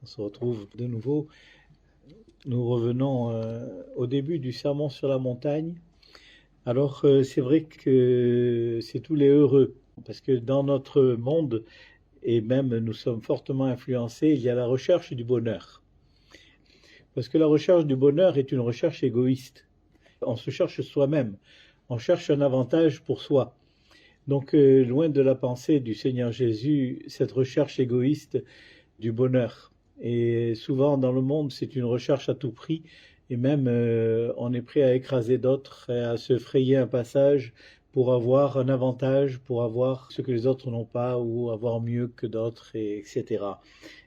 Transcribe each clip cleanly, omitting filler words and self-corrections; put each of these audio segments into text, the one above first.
On se retrouve de nouveau. Nous revenons au début du sermon sur la montagne. Alors c'est vrai que c'est tous les heureux, parce que dans notre monde, et même nous sommes fortement influencés, il y a la recherche du bonheur. Parce que la recherche du bonheur est une recherche égoïste. On se cherche soi-même, on cherche un avantage pour soi. Donc loin de la pensée du Seigneur Jésus, cette recherche égoïste du bonheur. Et souvent dans le monde, c'est une recherche à tout prix, et même on est prêt à écraser d'autres, à se frayer un passage pour avoir un avantage, pour avoir ce que les autres n'ont pas, ou avoir mieux que d'autres, etc.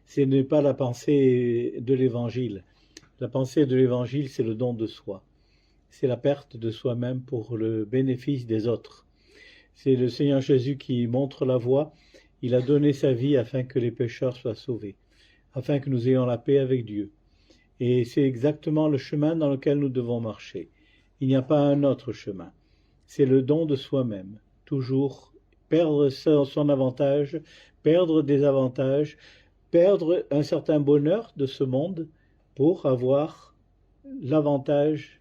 Ce n'est pas la pensée de l'Évangile. La pensée de l'Évangile, c'est le don de soi. C'est la perte de soi-même pour le bénéfice des autres. C'est le Seigneur Jésus qui montre la voie. Il a donné sa vie afin que les pécheurs soient sauvés, afin que nous ayons la paix avec Dieu. Et c'est exactement le chemin dans lequel nous devons marcher. Il n'y a pas un autre chemin. C'est le don de soi-même. Toujours perdre son avantage, perdre des avantages, perdre un certain bonheur de ce monde pour avoir l'avantage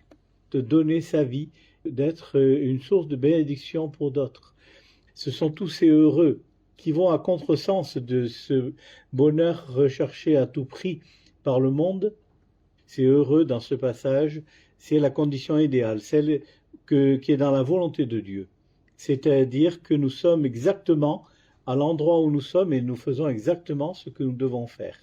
de donner sa vie, d'être une source de bénédiction pour d'autres. Ce sont tous ces heureux qui vont à contresens de ce bonheur recherché à tout prix par le monde. Ces heureux dans ce passage, c'est la condition idéale, celle qui est dans la volonté de Dieu. C'est-à-dire que nous sommes exactement à l'endroit où nous sommes et nous faisons exactement ce que nous devons faire.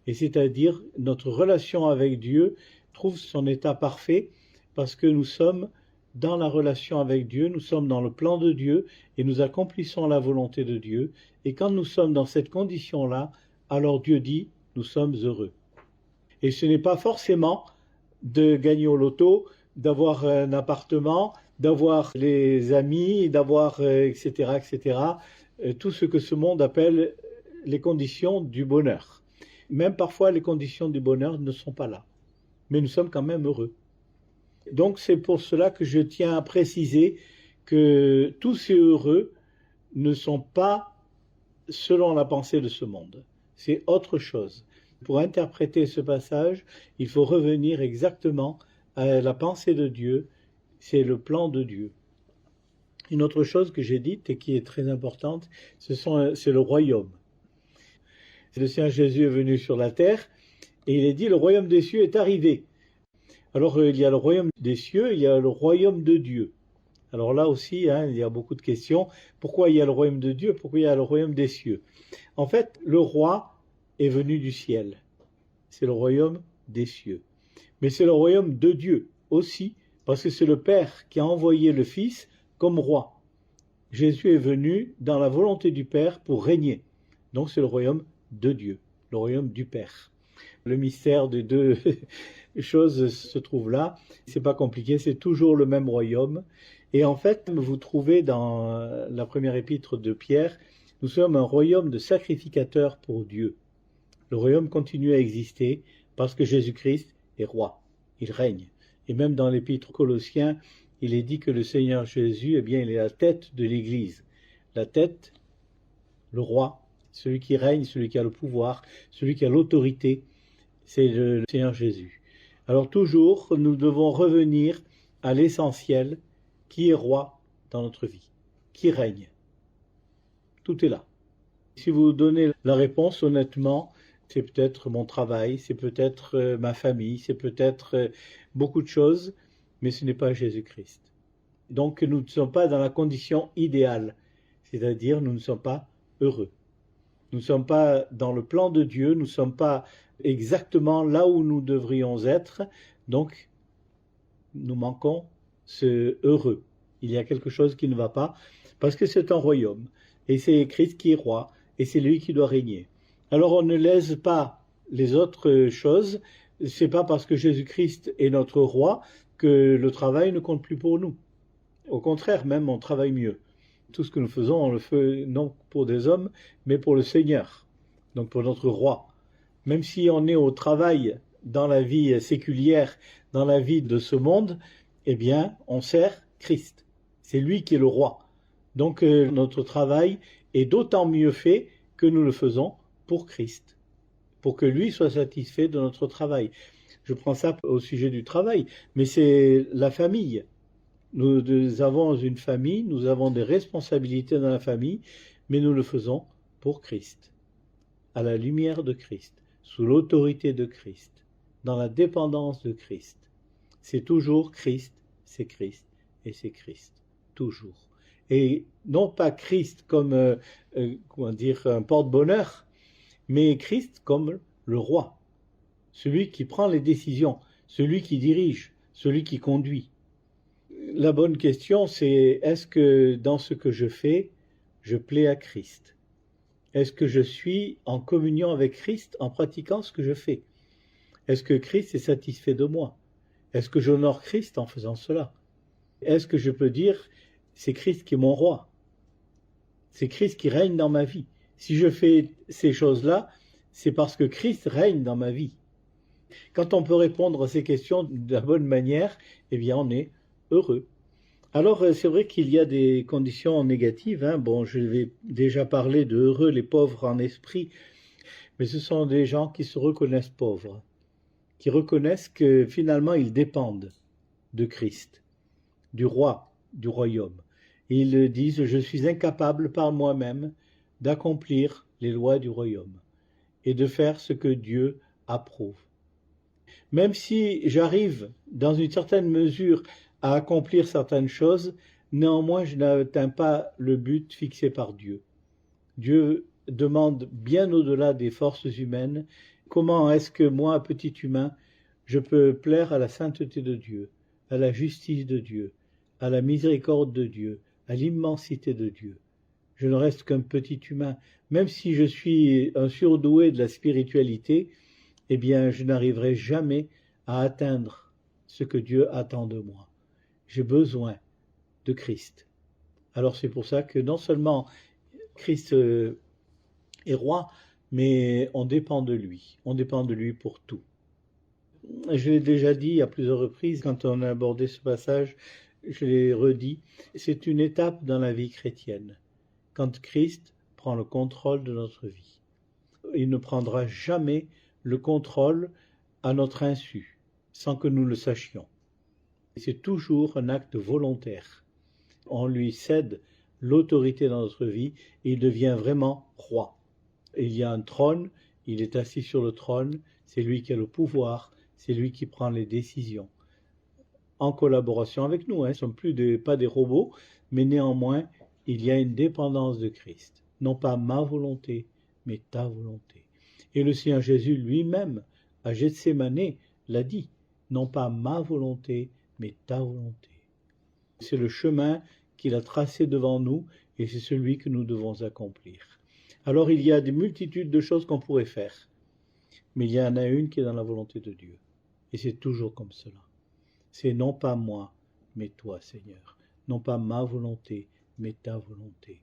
Et c'est-à-dire notre relation avec Dieu trouve son état parfait parce que nous sommes dans la relation avec Dieu, nous sommes dans le plan de Dieu et nous accomplissons la volonté de Dieu. Et quand nous sommes dans cette condition-là, alors Dieu dit, nous sommes heureux. Et ce n'est pas forcément de gagner au loto, d'avoir un appartement, d'avoir les amis, d'avoir etc., etc., tout ce que ce monde appelle les conditions du bonheur. Même parfois, les conditions du bonheur ne sont pas là. Mais nous sommes quand même heureux. Donc c'est pour cela que je tiens à préciser que tous ces heureux ne sont pas selon la pensée de ce monde. C'est autre chose. Pour interpréter ce passage, il faut revenir exactement à la pensée de Dieu. C'est le plan de Dieu. Une autre chose que j'ai dite et qui est très importante, c'est le royaume. Le Seigneur Jésus est venu sur la terre et il est dit le royaume des cieux est arrivé. Alors il y a le royaume des cieux, il y a le royaume de Dieu. Alors là aussi, il y a beaucoup de questions. Pourquoi il y a le royaume de Dieu? Pourquoi il y a le royaume des cieux? En fait, le roi est venu du ciel. C'est le royaume des cieux. Mais c'est le royaume de Dieu aussi, parce que c'est le Père qui a envoyé le Fils comme roi. Jésus est venu dans la volonté du Père pour régner. Donc c'est le royaume de Dieu, le royaume du Père. Le mystère des deux choses se trouve là. C'est pas compliqué, c'est toujours le même royaume. Et en fait, vous trouvez dans la première épître de Pierre, nous sommes un royaume de sacrificateurs pour Dieu. Le royaume continue à exister parce que Jésus-Christ est roi. Il règne. Et même dans l'épître aux Colossiens, il est dit que le Seigneur Jésus, eh bien, il est la tête de l'Église. La tête, le roi, celui qui règne, celui qui a le pouvoir, celui qui a l'autorité, c'est le Seigneur Jésus. Alors toujours, nous devons revenir à l'essentiel, qui est roi dans notre vie, qui règne. Tout est là. Si vous donnez la réponse honnêtement, c'est peut-être mon travail, c'est peut-être ma famille, c'est peut-être beaucoup de choses, mais ce n'est pas Jésus-Christ. Donc nous ne sommes pas dans la condition idéale, c'est-à-dire nous ne sommes pas heureux. Nous ne sommes pas dans le plan de Dieu, nous ne sommes pas exactement là où nous devrions être, donc nous manquons ce heureux. Il y a quelque chose qui ne va pas, parce que c'est un royaume, et c'est Christ qui est roi, et c'est lui qui doit régner. Alors on ne lèse pas les autres choses, c'est pas parce que Jésus-Christ est notre roi que le travail ne compte plus pour nous. Au contraire, même on travaille mieux. Tout ce que nous faisons, on le fait non pour des hommes, mais pour le Seigneur, donc pour notre roi. Même si on est au travail dans la vie séculière, dans la vie de ce monde, eh bien, on sert Christ. C'est lui qui est le roi. Donc notre travail est d'autant mieux fait que nous le faisons pour Christ. pour que lui soit satisfait de notre travail. Je prends ça au sujet du travail, mais c'est la famille. Nous avons une famille, nous avons des responsabilités dans la famille, mais nous le faisons pour Christ, à la lumière de Christ, sous l'autorité de Christ, dans la dépendance de Christ. C'est toujours Christ, c'est Christ et c'est Christ, toujours. Et non pas Christ comme comment dire, un porte-bonheur, mais Christ comme le roi, celui qui prend les décisions, celui qui dirige, celui qui conduit. La bonne question, c'est est-ce que dans ce que je fais, je plais à Christ? Est-ce que je suis en communion avec Christ en pratiquant ce que je fais? Est-ce que Christ est satisfait de moi? Est-ce que j'honore Christ en faisant cela? Est-ce que je peux dire c'est Christ qui est mon roi? C'est Christ qui règne dans ma vie. Si je fais ces choses-là, c'est parce que Christ règne dans ma vie. Quand on peut répondre à ces questions de la bonne manière, eh bien on est heureux. Alors c'est vrai qu'il y a des conditions négatives. Bon, je vais déjà parler de heureux les pauvres en esprit, mais ce sont des gens qui se reconnaissent pauvres, qui reconnaissent que finalement ils dépendent de Christ, du roi, du royaume. Ils disent, je suis incapable par moi-même d'accomplir les lois du royaume et de faire ce que Dieu approuve. Même si j'arrive dans une certaine mesure à accomplir certaines choses, néanmoins je n'atteins pas le but fixé par Dieu. Dieu demande bien au-delà des forces humaines, comment est-ce que moi, petit humain, je peux plaire à la sainteté de Dieu, à la justice de Dieu, à la miséricorde de Dieu, à l'immensité de Dieu. Je ne reste qu'un petit humain. Même si je suis un surdoué de la spiritualité, eh bien, je n'arriverai jamais à atteindre ce que Dieu attend de moi. J'ai besoin de Christ. Alors c'est pour ça que non seulement Christ est roi, mais on dépend de lui. On dépend de lui pour tout. Je l'ai déjà dit à plusieurs reprises quand on a abordé ce passage, je l'ai redit, c'est une étape dans la vie chrétienne. Quand Christ prend le contrôle de notre vie. Il ne prendra jamais le contrôle à notre insu, sans que nous le sachions. C'est toujours un acte volontaire. On lui cède l'autorité dans notre vie et il devient vraiment roi. Il y a un trône, il est assis sur le trône, c'est lui qui a le pouvoir, c'est lui qui prend les décisions. En collaboration avec nous, ne sommes pas des robots, mais néanmoins, il y a une dépendance de Christ. Non pas ma volonté, mais ta volonté. Et le Seigneur Jésus lui-même, à Gethsémanée, l'a dit, non pas ma volonté, mais ta volonté. C'est le chemin qu'il a tracé devant nous et c'est celui que nous devons accomplir. Alors il y a des multitudes de choses qu'on pourrait faire, mais il y en a une qui est dans la volonté de Dieu. Et c'est toujours comme cela. C'est non pas moi, mais toi, Seigneur. Non pas ma volonté, mais ta volonté.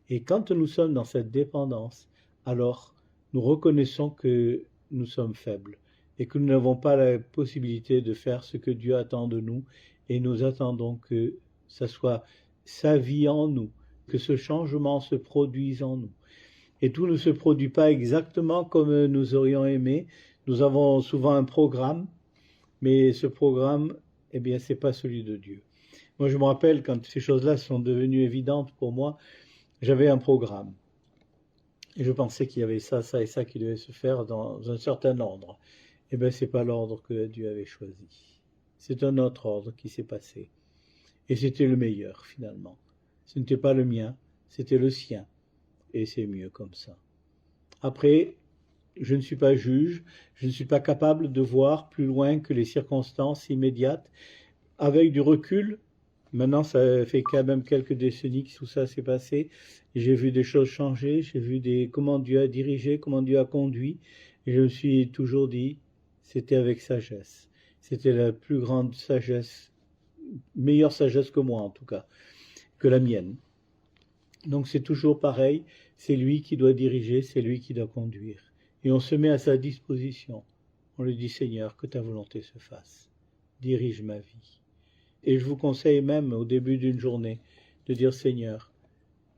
Et quand nous sommes dans cette dépendance, alors nous reconnaissons que nous sommes faibles et que nous n'avons pas la possibilité de faire ce que Dieu attend de nous et nous attendons que ça soit sa vie en nous, que ce changement se produise en nous. Et tout ne se produit pas exactement comme nous aurions aimé. Nous avons souvent un programme, mais ce programme, eh bien, c'est pas celui de Dieu. Moi, je me rappelle quand ces choses-là sont devenues évidentes pour moi, j'avais un programme. Et je pensais qu'il y avait ça, ça et ça qui devait se faire dans un certain ordre. Eh bien, c'est pas l'ordre que Dieu avait choisi. C'est un autre ordre qui s'est passé. Et c'était le meilleur, finalement. Ce n'était pas le mien, c'était le sien. Et c'est mieux comme ça. Après, je ne suis pas juge, je ne suis pas capable de voir plus loin que les circonstances immédiates. Avec du recul, maintenant ça fait quand même quelques décennies que tout ça s'est passé, j'ai vu des choses changer, j'ai vu comment Dieu a dirigé, comment Dieu a conduit, et je me suis toujours dit, c'était avec sagesse. C'était la plus grande sagesse, meilleure sagesse que moi en tout cas, que la mienne. Donc c'est toujours pareil, c'est lui qui doit diriger, c'est lui qui doit conduire. Et on se met à sa disposition. On lui dit, Seigneur, que ta volonté se fasse. Dirige ma vie. Et je vous conseille même, au début d'une journée, de dire, Seigneur,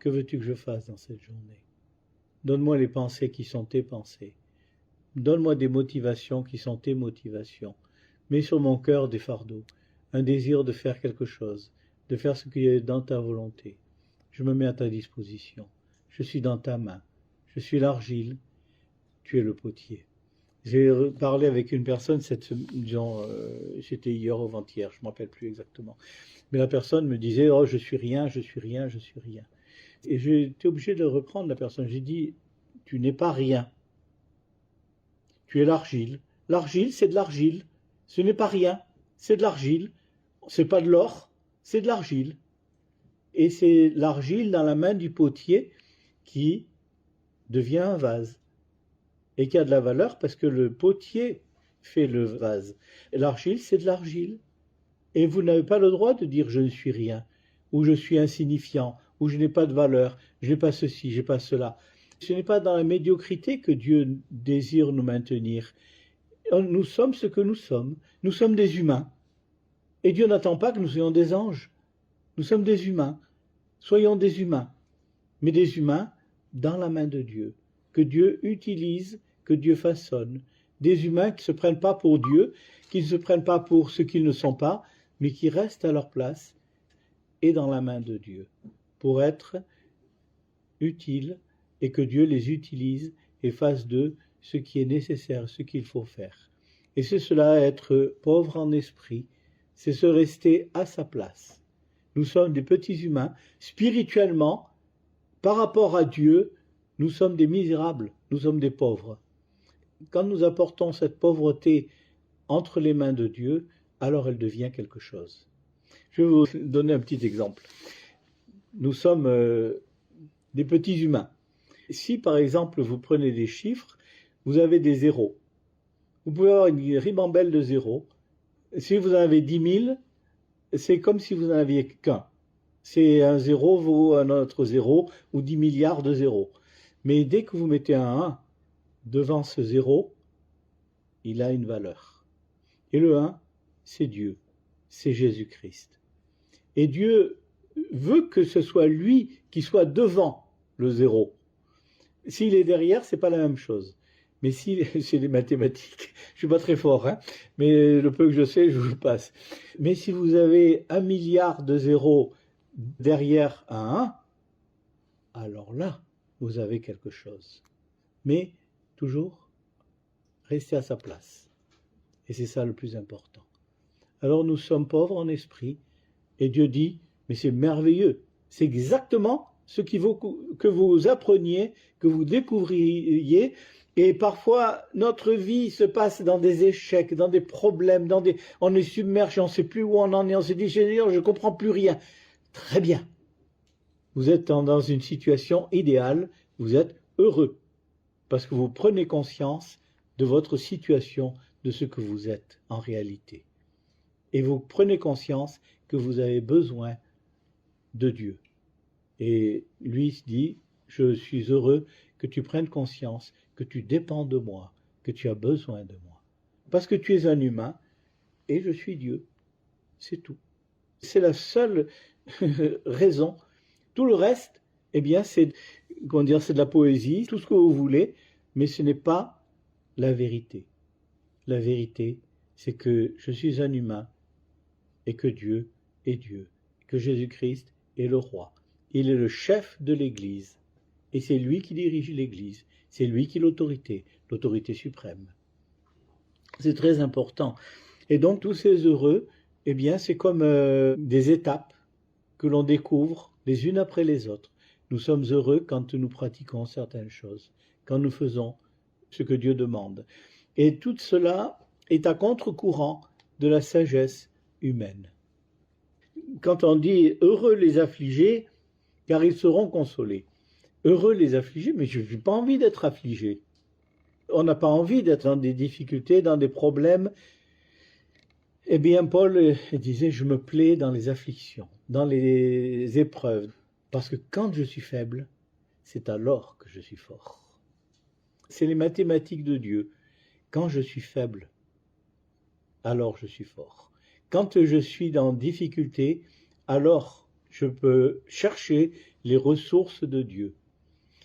que veux-tu que je fasse dans cette journée? Donne-moi les pensées qui sont tes pensées. donne-moi des motivations qui sont tes motivations. Mets sur mon cœur des fardeaux, un désir de faire quelque chose, de faire ce qui est dans ta volonté. Je me mets à ta disposition. Je suis dans ta main. Je suis l'argile, tu es le potier. J'ai parlé avec une personne, c'était hier ou avant-hier, je ne me rappelle plus exactement. Mais la personne me disait, oh, je suis rien, je suis rien, je suis rien. Et j'ai été obligé de reprendre la personne. J'ai dit, tu n'es pas rien. Tu es l'argile. L'argile, c'est de l'argile. Ce n'est pas rien, c'est de l'argile. C'est pas de l'or, c'est de l'argile. Et c'est l'argile dans la main du potier qui devient un vase. Et qui a de la valeur parce que le potier fait le vase. L'argile, c'est de l'argile. Et vous n'avez pas le droit de dire je ne suis rien, ou je suis insignifiant, ou je n'ai pas de valeur, je n'ai pas ceci, je n'ai pas cela. Ce n'est pas dans la médiocrité que Dieu désire nous maintenir. Nous sommes ce que nous sommes. Nous sommes des humains. Et Dieu n'attend pas que nous soyons des anges. Nous sommes des humains. Soyons des humains. Mais des humains dans la main de Dieu. Que Dieu utilise, que Dieu façonne. Des humains qui ne se prennent pas pour Dieu, qui ne se prennent pas pour ce qu'ils ne sont pas, mais qui restent à leur place et dans la main de Dieu. Pour être utiles et que Dieu les utilise et fasse d'eux ce qui est nécessaire, ce qu'il faut faire. Et c'est cela, être pauvre en esprit, c'est se rester à sa place. Nous sommes des petits humains. Spirituellement, par rapport à Dieu, nous sommes des misérables, nous sommes des pauvres. Quand nous apportons cette pauvreté entre les mains de Dieu, alors elle devient quelque chose. Je vais vous donner un petit exemple. Nous sommes des petits humains. Si par exemple vous prenez des chiffres, vous avez des zéros. Vous pouvez avoir une ribambelle de zéros. Si vous en avez 10 000, c'est comme si vous n'en aviez qu'un. C'est un zéro vaut un autre zéro ou 10 milliards de zéros. Mais dès que vous mettez un 1 devant ce zéro, il a une valeur. Et le 1, c'est Dieu, c'est Jésus-Christ. Et Dieu veut que ce soit lui qui soit devant le zéro. S'il est derrière, c'est pas la même chose. Mais si c'est des mathématiques, je suis pas très fort, hein, mais le peu que je sais, je vous passe. Mais si vous avez 1 milliard de zéros derrière un 1, alors là, vous avez quelque chose. Mais toujours, restez à sa place. Et c'est ça le plus important. Alors nous sommes pauvres en esprit, et Dieu dit, mais c'est merveilleux, c'est exactement ce qu'il faut que vous appreniez, que vous découvriez. Et parfois, notre vie se passe dans des échecs, dans des problèmes, on est submergé, on ne sait plus où on en est, on se dit, je ne comprends plus rien. Très bien. Vous êtes dans une situation idéale, vous êtes heureux, parce que vous prenez conscience de votre situation, de ce que vous êtes en réalité. Et vous prenez conscience que vous avez besoin de Dieu. Et lui dit, je suis heureux que tu prennes conscience que tu dépends de moi, que tu as besoin de moi. Parce que tu es un humain et je suis Dieu. C'est tout. C'est la seule raison. Tout le reste, eh bien, c'est de la poésie, tout ce que vous voulez, mais ce n'est pas la vérité. La vérité, c'est que je suis un humain et que Dieu est Dieu, que Jésus-Christ est le roi. Il est le chef de l'Église. Et c'est lui qui dirige l'Église. C'est lui qui est l'autorité suprême. C'est très important. Et donc, tous ces heureux, eh bien, c'est comme des étapes que l'on découvre les unes après les autres. Nous sommes heureux quand nous pratiquons certaines choses, quand nous faisons ce que Dieu demande. Et tout cela est à contre-courant de la sagesse humaine. Quand on dit « heureux les affligés, car ils seront consolés ». Heureux les affligés, mais je n'ai pas envie d'être affligé. On n'a pas envie d'être dans des difficultés, dans des problèmes. Eh bien, Paul disait, je me plais dans les afflictions, dans les épreuves, parce que quand je suis faible, c'est alors que je suis fort. C'est les mathématiques de Dieu. Quand je suis faible, alors je suis fort. Quand je suis dans difficulté, alors je peux chercher les ressources de Dieu.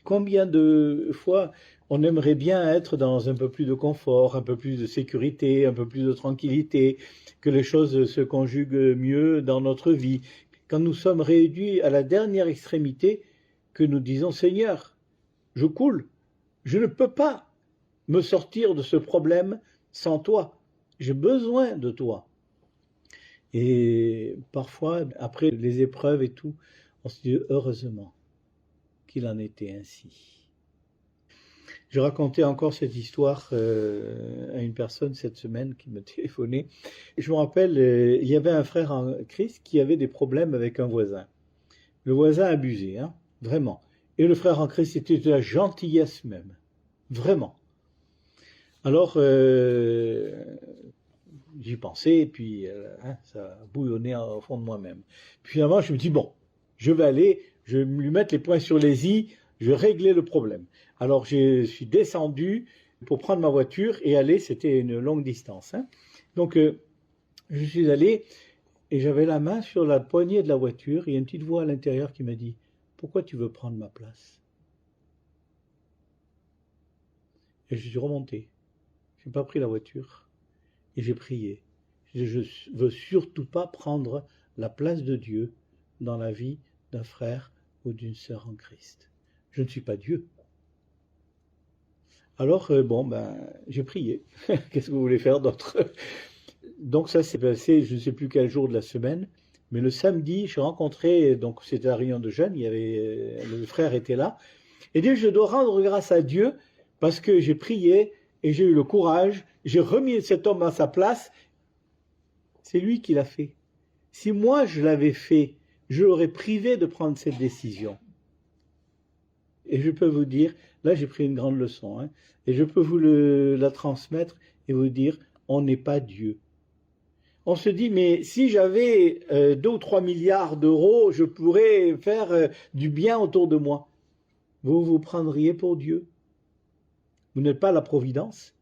Combien de fois On aimerait bien être dans un peu plus de confort, un peu plus de sécurité, un peu plus de tranquillité, que les choses se conjuguent mieux dans notre vie. Quand nous sommes réduits à la dernière extrémité, que nous disons Seigneur, je coule, je ne peux pas me sortir de ce problème sans toi, j'ai besoin de toi. Et parfois, après les épreuves et tout, on se dit heureusement qu'il en était ainsi. Je racontais encore cette histoire à une personne cette semaine qui me téléphonait. Je me rappelle, il y avait un frère en Christ qui avait des problèmes avec un voisin. Le voisin abusé, hein, vraiment. Et le frère en Christ était de la gentillesse même, vraiment. Alors, j'y pensais, et puis ça bouillonnait au fond de moi-même. Puis finalement, je me dis, bon, je vais aller, je vais lui mettre les points sur les i, je vais régler le problème. Alors, je suis descendu pour prendre ma voiture et aller, c'était une longue distance. Hein. Donc, je suis allé et j'avais la main sur la poignée de la voiture et il y a une petite voix à l'intérieur qui m'a dit, pourquoi tu veux prendre ma place? Et je suis remonté. Je n'ai pas pris la voiture et j'ai prié. Je ne veux surtout pas prendre la place de Dieu dans la vie d'un frère ou d'une sœur en Christ. Je ne suis pas Dieu. Alors, j'ai prié. Qu'est-ce que vous voulez faire d'autre? Donc ça s'est passé, je ne sais plus quel jour de la semaine, mais le samedi, j'ai rencontré, donc c'était la réunion de jeunes, le frère était là, et dit, je dois rendre grâce à Dieu parce que j'ai prié et j'ai eu le courage, j'ai remis cet homme à sa place, c'est lui qui l'a fait. Si moi je l'avais fait, je l'aurais privé de prendre cette décision. Et je peux vous dire, là j'ai pris une grande leçon, hein, et je peux vous la transmettre et vous dire, on n'est pas Dieu. On se dit, mais si j'avais 2 ou 3 milliards d'euros, je pourrais faire du bien autour de moi. Vous vous prendriez pour Dieu? Vous n'êtes pas la providence?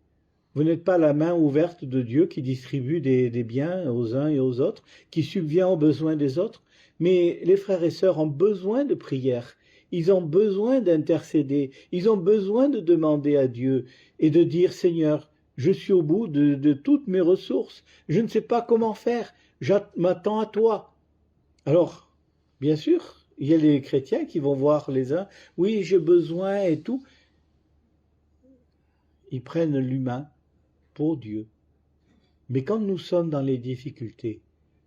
Vous n'êtes pas la main ouverte de Dieu qui distribue des biens aux uns et aux autres, qui subvient aux besoins des autres? Mais les frères et sœurs ont besoin de prière. Ils ont besoin d'intercéder. Ils ont besoin de demander à Dieu et de dire, Seigneur, je suis au bout de toutes mes ressources. Je ne sais pas comment faire. Je m'attends à toi. Alors, bien sûr, il y a les chrétiens qui vont voir les uns. Oui, j'ai besoin et tout. Ils prennent l'humain pour Dieu. Mais quand nous sommes dans les difficultés,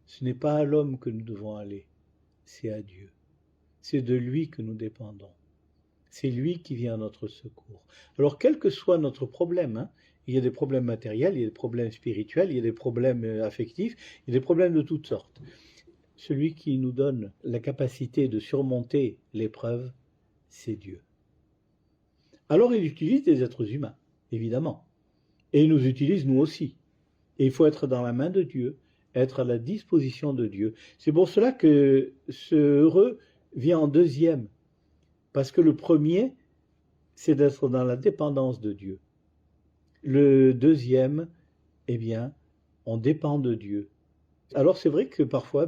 ce n'est pas à l'homme que nous devons aller, c'est à Dieu. C'est de lui que nous dépendons. C'est lui qui vient à notre secours. Alors, quel que soit notre problème, hein, il y a des problèmes matériels, il y a des problèmes spirituels, il y a des problèmes affectifs, il y a des problèmes de toutes sortes. Celui qui nous donne la capacité de surmonter l'épreuve, c'est Dieu. Alors, il utilise des êtres humains, évidemment. Et il nous utilise nous aussi. Et il faut être dans la main de Dieu, être à la disposition de Dieu. C'est pour cela que ce heureux vient en deuxième. Parce que le premier, c'est d'être dans la dépendance de Dieu. Le deuxième, eh bien, on dépend de Dieu. Alors c'est vrai que parfois,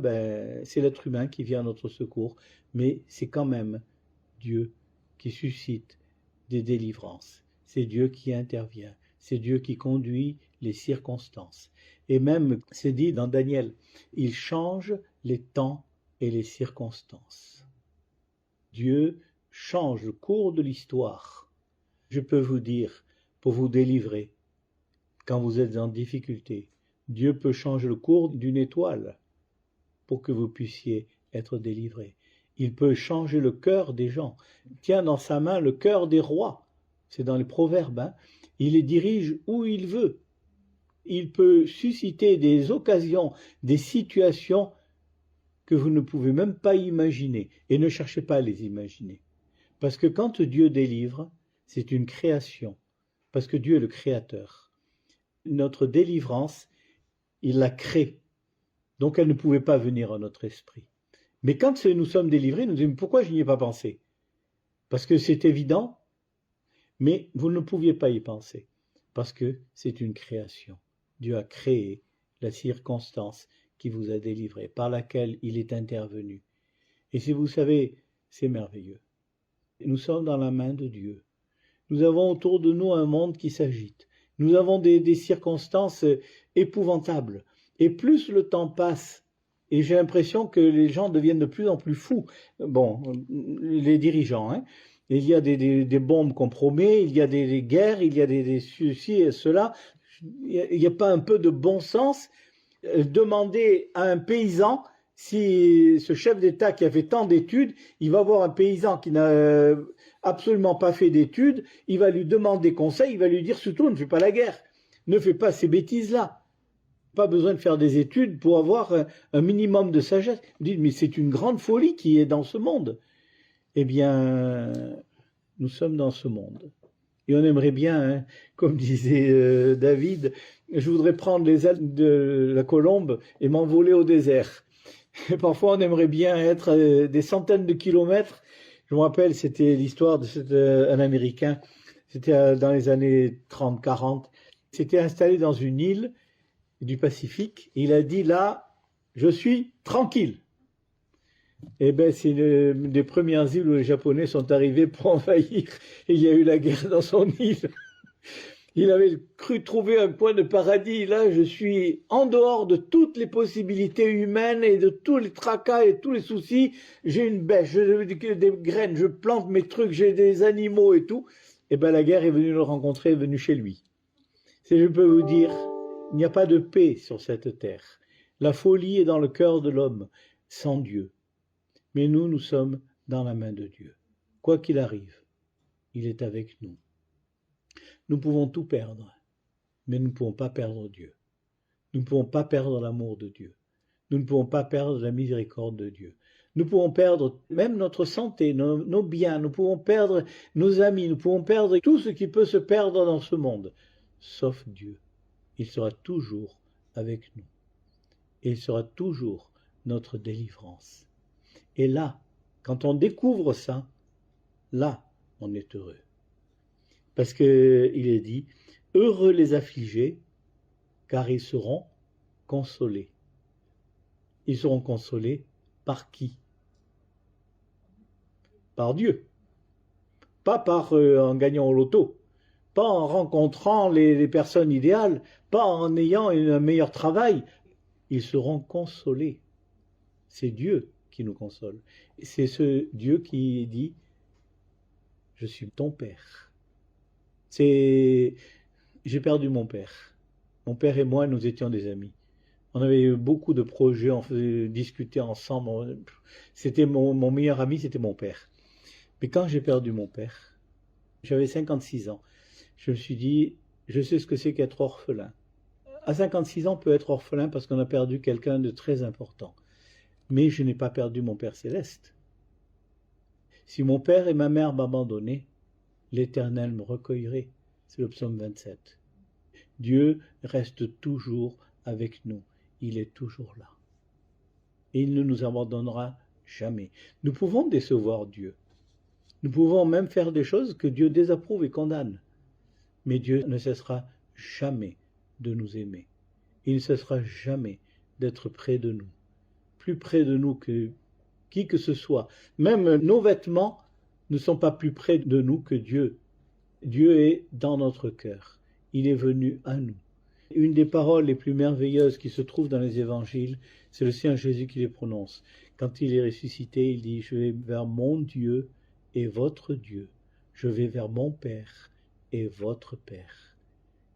c'est l'être humain qui vient à notre secours, mais c'est quand même Dieu qui suscite des délivrances. C'est Dieu qui intervient. C'est Dieu qui conduit les circonstances. Et même, c'est dit dans Daniel, il change les temps et les circonstances. Dieu change le cours de l'histoire. Je peux vous dire, pour vous délivrer, quand vous êtes en difficulté, Dieu peut changer le cours d'une étoile pour que vous puissiez être délivrés. Il peut changer le cœur des gens. Il tient dans sa main le cœur des rois. C'est dans les proverbes. Hein. Il les dirige où il veut. Il peut susciter des occasions, des situations que vous ne pouvez même pas imaginer. Et ne cherchez pas à les imaginer. Parce que quand Dieu délivre, c'est une création. Parce que Dieu est le créateur. Notre délivrance, il la crée. Donc elle ne pouvait pas venir à notre esprit. Mais quand nous sommes délivrés, nous nous disons, pourquoi je n'y ai pas pensé? Parce que c'est évident, mais vous ne pouviez pas y penser. Parce que c'est une création. Dieu a créé la circonstance qui vous a délivré, par laquelle il est intervenu. Et si vous savez, c'est merveilleux. Nous sommes dans la main de Dieu. Nous avons autour de nous un monde qui s'agite. Nous avons des circonstances épouvantables. Et plus le temps passe, et j'ai l'impression que les gens deviennent de plus en plus fous. Bon, les dirigeants, hein. Il y a des bombes qu'on promet, il y a des guerres, il y a des ceci et cela. Il n'y a pas un peu de bon sens? Demander à un paysan, si ce chef d'État qui a fait tant d'études, il va voir un paysan qui n'a absolument pas fait d'études, il va lui demander conseil, il va lui dire surtout ne fais pas la guerre, ne fais pas ces bêtises-là. Pas besoin de faire des études pour avoir un minimum de sagesse. Vous dites, mais c'est une grande folie qui est dans ce monde. Eh bien, nous sommes dans ce monde. Et on aimerait bien, hein, comme disait David, je voudrais prendre les ailes de la colombe et m'envoler au désert. Et parfois, on aimerait bien être à des centaines de kilomètres. Je me rappelle, c'était l'histoire d'un Américain. C'était dans les années 30-40. Il s'était installé dans une île du Pacifique. Et il a dit, là, je suis tranquille. Eh bien, c'est une des premières îles où les Japonais sont arrivés pour envahir. Et il y a eu la guerre dans son île. Il avait cru trouver un point de paradis. Là, je suis en dehors de toutes les possibilités humaines et de tous les tracas et tous les soucis. J'ai une bêche, des graines, je plante mes trucs, j'ai des animaux et tout. Eh bien, la guerre est venue le rencontrer, est venue chez lui. Si je peux vous dire, il n'y a pas de paix sur cette terre. La folie est dans le cœur de l'homme, sans Dieu. Mais nous sommes dans la main de Dieu. Quoi qu'il arrive, il est avec nous. Nous pouvons tout perdre, mais nous ne pouvons pas perdre Dieu. Nous ne pouvons pas perdre l'amour de Dieu. Nous ne pouvons pas perdre la miséricorde de Dieu. Nous pouvons perdre même notre santé, nos biens, nous pouvons perdre nos amis, nous pouvons perdre tout ce qui peut se perdre dans ce monde, sauf Dieu. Il sera toujours avec nous. Et il sera toujours notre délivrance. Et là, quand on découvre ça, là, on est heureux. Parce qu'il est dit, heureux les affligés, car ils seront consolés. Ils seront consolés par qui? Par Dieu. Pas en gagnant au loto, pas en rencontrant les personnes idéales, pas en ayant un meilleur travail. Ils seront consolés. C'est Dieu qui nous console. C'est ce Dieu qui dit, je suis ton père. J'ai perdu mon père. Mon père et moi, nous étions des amis. On avait eu beaucoup de projets, on faisait discuter ensemble. C'était mon meilleur ami, c'était mon père. Mais quand j'ai perdu mon père, j'avais 56 ans. Je me suis dit, je sais ce que c'est qu'être orphelin. À 56 ans, on peut être orphelin parce qu'on a perdu quelqu'un de très important. Mais je n'ai pas perdu mon Père céleste. Si mon père et ma mère m'abandonnaient, l'Éternel me recueillerait. C'est le psaume 27. Dieu reste toujours avec nous. Il est toujours là. Et il ne nous abandonnera jamais. Nous pouvons décevoir Dieu. Nous pouvons même faire des choses que Dieu désapprouve et condamne. Mais Dieu ne cessera jamais de nous aimer. Il ne cessera jamais d'être près de nous. Plus près de nous que qui que ce soit. Même nos vêtements ne sont pas plus près de nous que Dieu. Dieu est dans notre cœur. Il est venu à nous. Une des paroles les plus merveilleuses qui se trouvent dans les évangiles, c'est le Seigneur Jésus qui les prononce. Quand il est ressuscité, il dit « Je vais vers mon Dieu et votre Dieu. Je vais vers mon Père et votre Père. »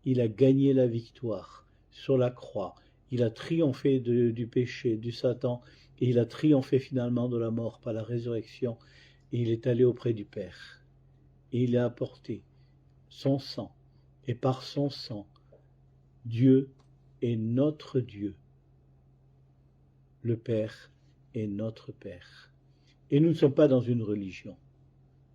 Il a gagné la victoire sur la croix. Il a triomphé du péché, du Satan, et il a triomphé finalement de la mort par la résurrection. Et il est allé auprès du Père. Et il a apporté son sang. Et par son sang, Dieu est notre Dieu. Le Père est notre Père. Et nous ne sommes pas dans une religion.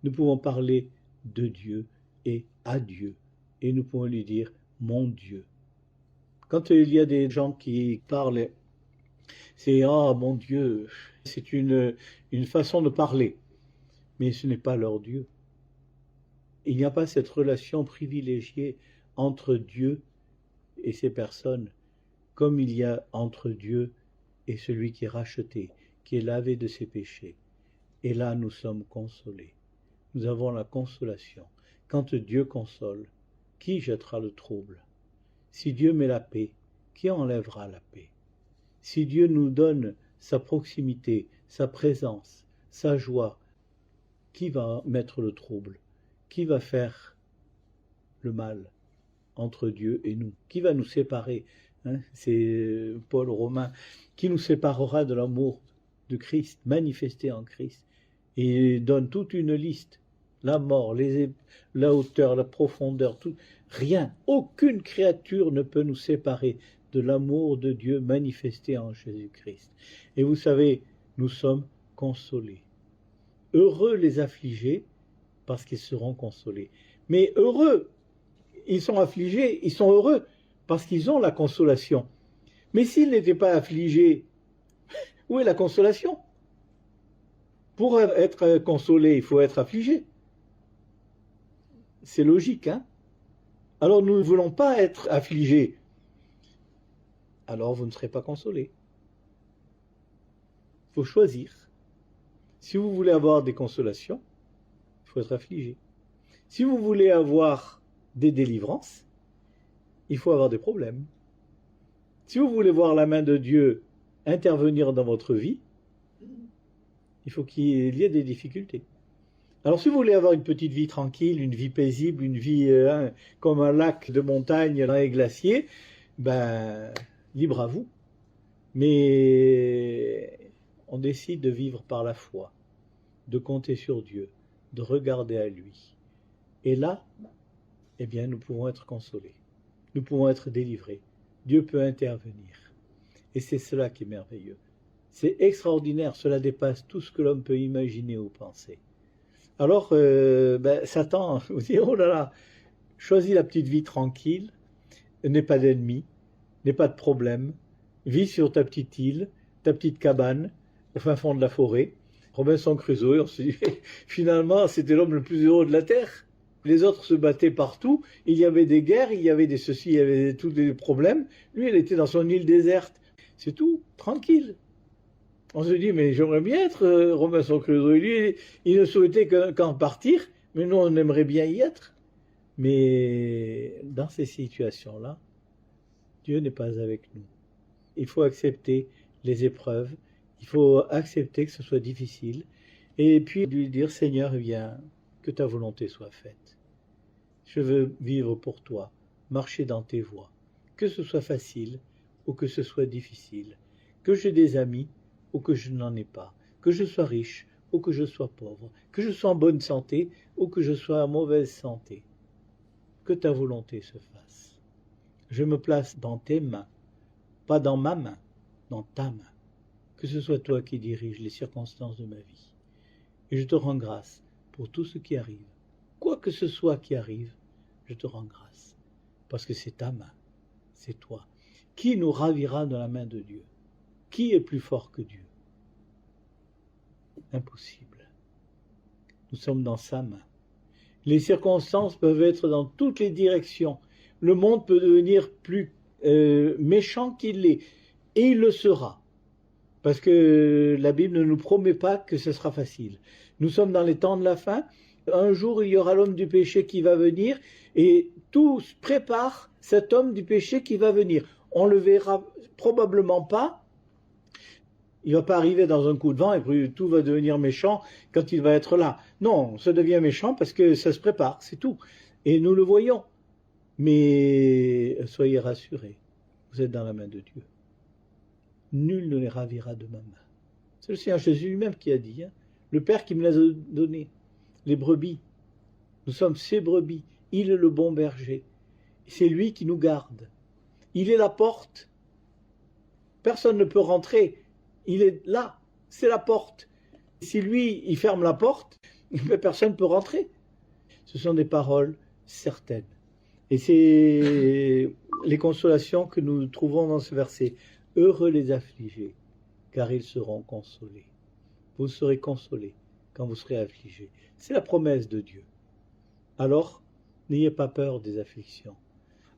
Nous pouvons parler de Dieu et à Dieu. Et nous pouvons lui dire « mon Dieu ». Quand il y a des gens qui parlent, c'est « ah, mon Dieu », c'est une façon de parler. Mais ce n'est pas leur Dieu. Il n'y a pas cette relation privilégiée entre Dieu et ces personnes, comme il y a entre Dieu et celui qui est racheté, qui est lavé de ses péchés. Et là, nous sommes consolés. Nous avons la consolation. Quand Dieu console, qui jettera le trouble? Si Dieu met la paix, qui enlèvera la paix? Si Dieu nous donne sa proximité, sa présence, sa joie, qui va mettre le trouble? Qui va faire le mal entre Dieu et nous? Qui va nous séparer? C'est Paul aux Romains. Qui nous séparera de l'amour de Christ, manifesté en Christ? Et il donne toute une liste. La mort, la hauteur, la profondeur, tout. Rien, aucune créature ne peut nous séparer de l'amour de Dieu manifesté en Jésus-Christ. Et vous savez, nous sommes consolés. Heureux les affligés, parce qu'ils seront consolés. Mais heureux, ils sont affligés, ils sont heureux, parce qu'ils ont la consolation. Mais s'ils n'étaient pas affligés, où est la consolation? Pour être consolé, il faut être affligé. C'est logique, hein? Alors nous ne voulons pas être affligés. Alors vous ne serez pas consolés. Il faut choisir. Si vous voulez avoir des consolations, il faut être affligé. Si vous voulez avoir des délivrances, il faut avoir des problèmes. Si vous voulez voir la main de Dieu intervenir dans votre vie, il faut qu'il y ait des difficultés. Alors si vous voulez avoir une petite vie tranquille, une vie paisible, une vie comme un lac de montagne dans les glaciers, ben, libre à vous. Mais on décide de vivre par la foi, de compter sur Dieu, de regarder à lui. Et là, eh bien, nous pouvons être consolés. Nous pouvons être délivrés. Dieu peut intervenir. Et c'est cela qui est merveilleux. C'est extraordinaire. Cela dépasse tout ce que l'homme peut imaginer ou penser. Alors, Satan vous dit, oh là là, choisis la petite vie tranquille, n'aie pas d'ennemis, n'aie pas de problème, vis sur ta petite île, ta petite cabane, au fin fond de la forêt. Robinson Crusoe, on se dit, finalement, c'était l'homme le plus heureux de la Terre. Les autres se battaient partout, il y avait des guerres, il y avait des ceci, il y avait tous des problèmes. Lui, il était dans son île déserte. C'est tout, tranquille. On se dit, mais j'aimerais bien être Robinson Crusoe. Lui, il ne souhaitait qu'en partir, mais nous, on aimerait bien y être. Mais dans ces situations-là, Dieu n'est pas avec nous. Il faut accepter les épreuves, il faut accepter que ce soit difficile, et puis lui dire, Seigneur, viens, que ta volonté soit faite. Je veux vivre pour toi, marcher dans tes voies, que ce soit facile ou que ce soit difficile, que j'ai des amis ou que je n'en ai pas, que je sois riche ou que je sois pauvre, que je sois en bonne santé ou que je sois en mauvaise santé. Que ta volonté se fasse. Je me place dans tes mains, pas dans ma main, dans ta main. Que ce soit toi qui diriges les circonstances de ma vie. Et je te rends grâce pour tout ce qui arrive. Quoi que ce soit qui arrive, je te rends grâce. Parce que c'est ta main, c'est toi. Qui nous ravira de la main de Dieu? Qui est plus fort que Dieu? Impossible. Nous sommes dans sa main. Les circonstances peuvent être dans toutes les directions. Le monde peut devenir plus méchant qu'il l'est. Et il le sera. Parce que la Bible ne nous promet pas que ce sera facile. Nous sommes dans les temps de la fin. Un jour, il y aura l'homme du péché qui va venir. Et tout prépare cet homme du péché qui va venir. On ne le verra probablement pas. Il ne va pas arriver dans un coup de vent et puis tout va devenir méchant quand il va être là. Non, ça devient méchant parce que ça se prépare, c'est tout. Et nous le voyons. Mais soyez rassurés, vous êtes dans la main de Dieu. Nul ne les ravira de ma main. C'est le Seigneur Jésus lui-même qui a dit, le Père qui me les a données, les brebis. Nous sommes ses brebis. Il est le bon berger. C'est lui qui nous garde. Il est la porte. Personne ne peut rentrer. Il est là, c'est la porte. Si lui, il ferme la porte, personne ne peut rentrer. Ce sont des paroles certaines. Et c'est les consolations que nous trouvons dans ce verset. Heureux les affligés, car ils seront consolés. Vous serez consolés quand vous serez affligés. C'est la promesse de Dieu. Alors, n'ayez pas peur des afflictions.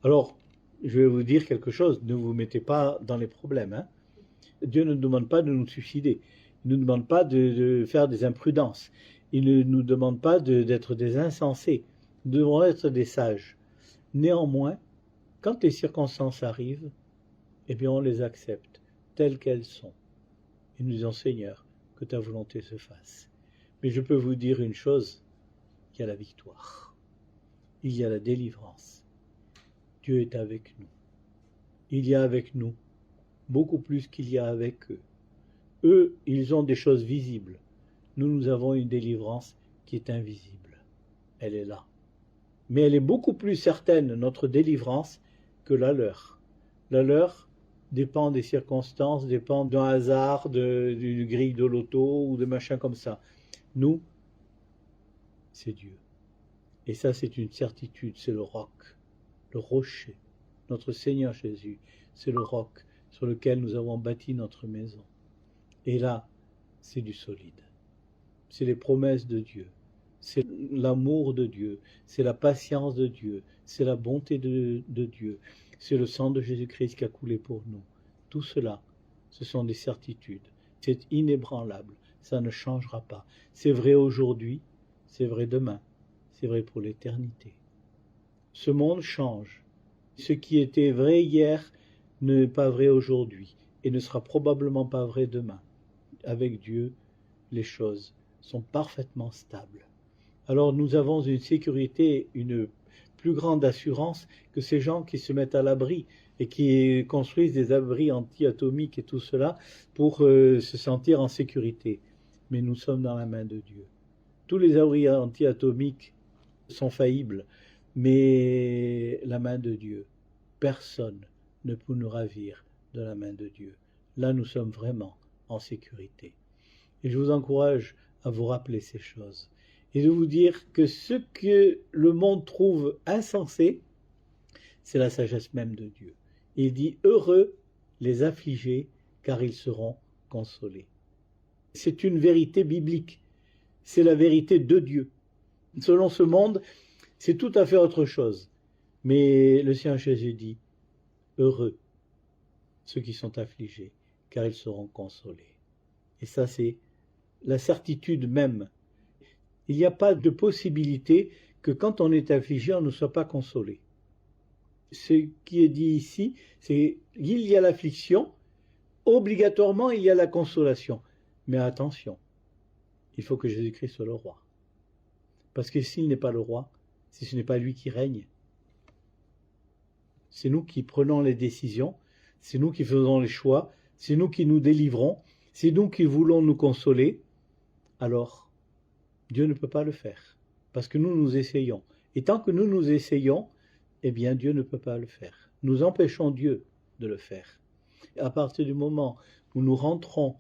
Alors, je vais vous dire quelque chose, ne vous mettez pas dans les problèmes, Dieu ne nous demande pas de nous suicider. Il ne nous demande pas de faire des imprudences. Il ne nous demande pas d'être des insensés. Nous devons être des sages. Néanmoins, quand les circonstances arrivent, eh bien on les accepte telles qu'elles sont. Et nous disons, Seigneur, que ta volonté se fasse. Mais je peux vous dire une chose, il y a la victoire. Il y a la délivrance. Dieu est avec nous. Il y a avec nous beaucoup plus qu'il y a avec eux. Eux, ils ont des choses visibles. Nous avons une délivrance qui est invisible. Elle est là. Mais elle est beaucoup plus certaine, notre délivrance, que la leur. La leur dépend des circonstances, dépend d'un hasard, d'une grille de loto ou de machin comme ça. Nous, c'est Dieu. Et ça, c'est une certitude, c'est le roc, le rocher. Notre Seigneur Jésus, c'est le roc sur lequel nous avons bâti notre maison. Et là, c'est du solide. C'est les promesses de Dieu. C'est l'amour de Dieu. C'est la patience de Dieu. C'est la bonté de Dieu. C'est le sang de Jésus-Christ qui a coulé pour nous. Tout cela, ce sont des certitudes. C'est inébranlable. Ça ne changera pas. C'est vrai aujourd'hui, c'est vrai demain. C'est vrai pour l'éternité. Ce monde change. Ce qui était vrai hier n'est pas vrai aujourd'hui et ne sera probablement pas vrai demain. Avec Dieu, les choses sont parfaitement stables. Alors nous avons une sécurité, une plus grande assurance que ces gens qui se mettent à l'abri et qui construisent des abris anti-atomiques et tout cela pour se sentir en sécurité. Mais nous sommes dans la main de Dieu. Tous les abris anti-atomiques sont faillibles, mais la main de Dieu, personne ne peut nous ravir de la main de Dieu. Là, nous sommes vraiment en sécurité. Et je vous encourage à vous rappeler ces choses et de vous dire que ce que le monde trouve insensé, c'est la sagesse même de Dieu. Il dit « Heureux les affligés, car ils seront consolés ». C'est une vérité biblique, c'est la vérité de Dieu. Selon ce monde, c'est tout à fait autre chose. Mais le Seigneur Jésus dit « Heureux ceux qui sont affligés, car ils seront consolés ». Et ça, c'est la certitude même. Il n'y a pas de possibilité que quand on est affligé, on ne soit pas consolé. Ce qui est dit ici, c'est qu'il y a l'affliction, obligatoirement il y a la consolation. Mais attention, il faut que Jésus-Christ soit le roi. Parce que s'il n'est pas le roi, si ce n'est pas lui qui règne, c'est nous qui prenons les décisions, c'est nous qui faisons les choix, c'est nous qui nous délivrons, c'est nous qui voulons nous consoler, alors Dieu ne peut pas le faire. Parce que nous essayons. Et tant que nous essayons, eh bien Dieu ne peut pas le faire. Nous empêchons Dieu de le faire. À partir du moment où nous rentrons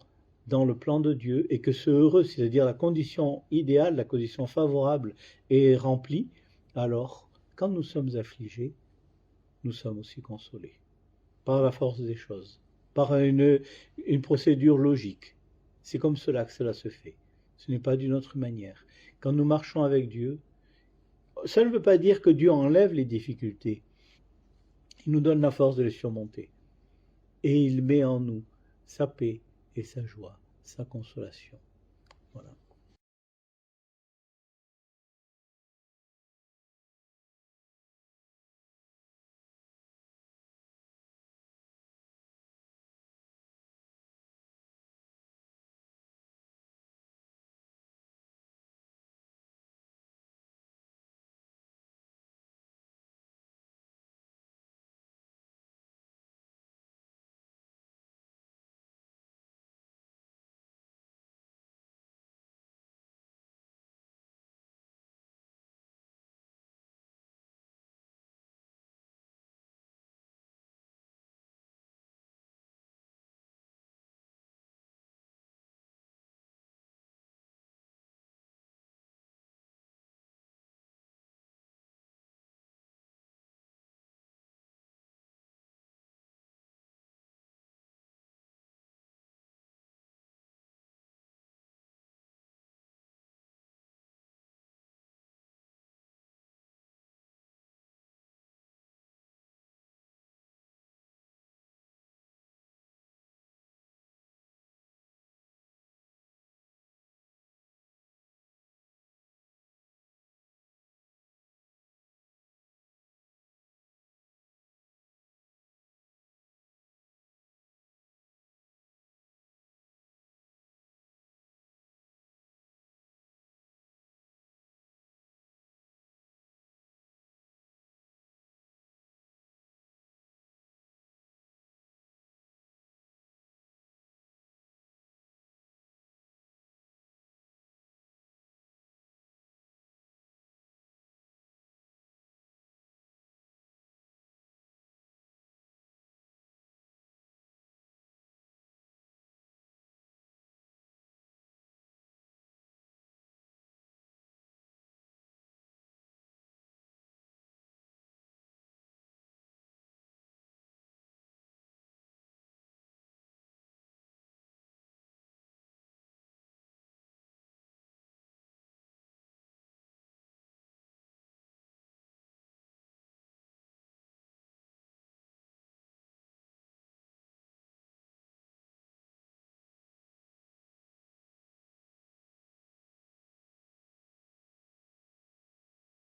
dans le plan de Dieu et que ce heureux, c'est-à-dire la condition idéale, la condition favorable est remplie, alors quand nous sommes affligés, nous sommes aussi consolés. Par la force des choses, par une procédure logique. C'est comme cela que cela se fait. Ce n'est pas d'une autre manière. Quand nous marchons avec Dieu, ça ne veut pas dire que Dieu enlève les difficultés. Il nous donne la force de les surmonter. Et il met en nous sa paix et sa joie, sa consolation. Voilà.